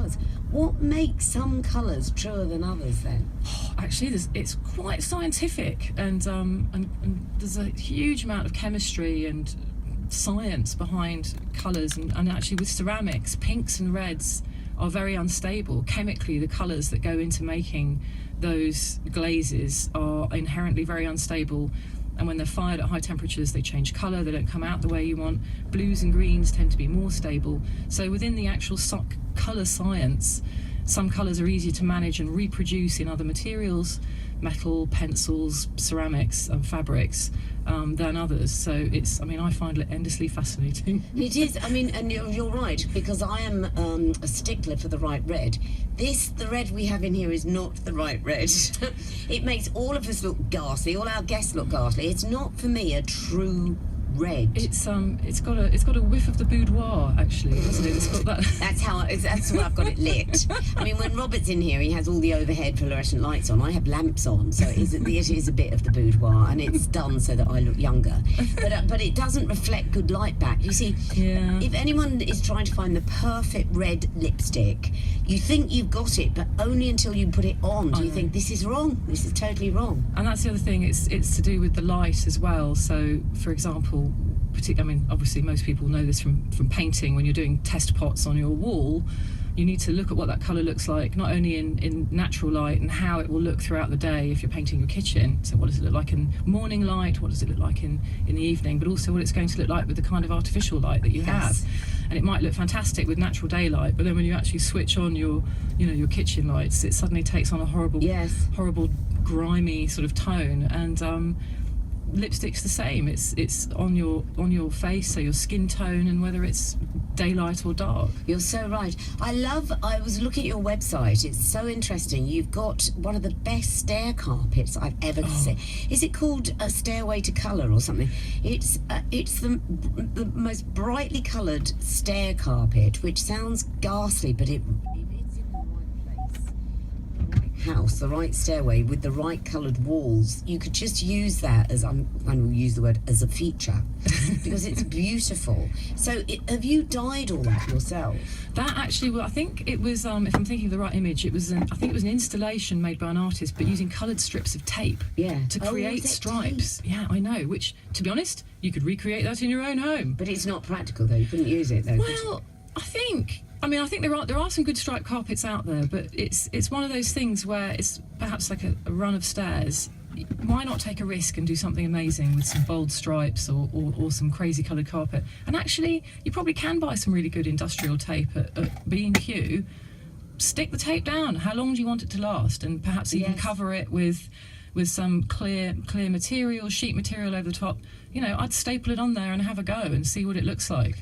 colours. What makes some colours truer than others then? Actually, it's quite scientific, and there's a huge amount of chemistry and science behind colours, and actually with ceramics, pinks and reds are very unstable. Chemically, the colours that go into making those glazes are inherently very unstable, and when they're fired at high temperatures they change colour, they don't come out the way you want. Blues and greens tend to be more stable. So within the actual colour science, some colours are easier to manage and reproduce in other materials, metal, pencils, ceramics and fabrics, than others. So I find it endlessly fascinating. It is, and you're right, because I am a stickler for the right red. The red we have in here is not the right red. It makes all of us look ghastly, all our guests look ghastly. It's not, for me, a true red. It's got a whiff of the boudoir, actually, hasn't it? It's got that. That's why I've got it lit. When Robert's in here, he has all the overhead fluorescent lights on. I have lamps on, so it is a bit of the boudoir, and it's done so that I look younger. But it doesn't reflect good light back. You see, yeah. If anyone is trying to find the perfect red lipstick, you think you've got it, but only until you put it on do you think this is wrong. This is totally wrong. And that's the other thing. It's to do with the light as well. So, for example, obviously most people know this from painting. When you're doing test pots on your wall, you need to look at what that colour looks like, not only in natural light and how it will look throughout the day if you're painting your kitchen. So what does it look like in morning light, what does it look like in the evening, but also what it's going to look like with the kind of artificial light that you have. And it might look fantastic with natural daylight, but then when you actually switch on your kitchen lights, it suddenly takes on a horrible grimy sort of tone. And lipstick's the same. It's on your face, so your skin tone, and whether it's daylight or dark. You're so right. I was looking at your website. It's so interesting. You've got one of the best stair carpets I've ever seen. Is it called a Stairway to Colour or something? It's the most brightly coloured stair carpet, which sounds ghastly, but it's in the right place. The right house, the right stairway with the right coloured walls. You could just use that as, I will use the word, as a feature, because it's beautiful. So have you dyed all that yourself? That actually, well, I think it was, if I'm thinking of the right image, I think it was an installation made by an artist, but using coloured strips of tape to create stripes. Tape? Yeah, I know, which, to be honest, you could recreate that in your own home. But it's not practical, though. You couldn't use it, though. Well, I think there are some good striped carpets out there, but it's one of those things where it's perhaps like a run of stairs. Why not take a risk and do something amazing with some bold stripes or some crazy coloured carpet? And actually, you probably can buy some really good industrial tape at B&Q. Stick the tape down. How long do you want it to last? And perhaps even cover it with some clear material, sheet material over the top. I'd staple it on there and have a go and see what it looks like.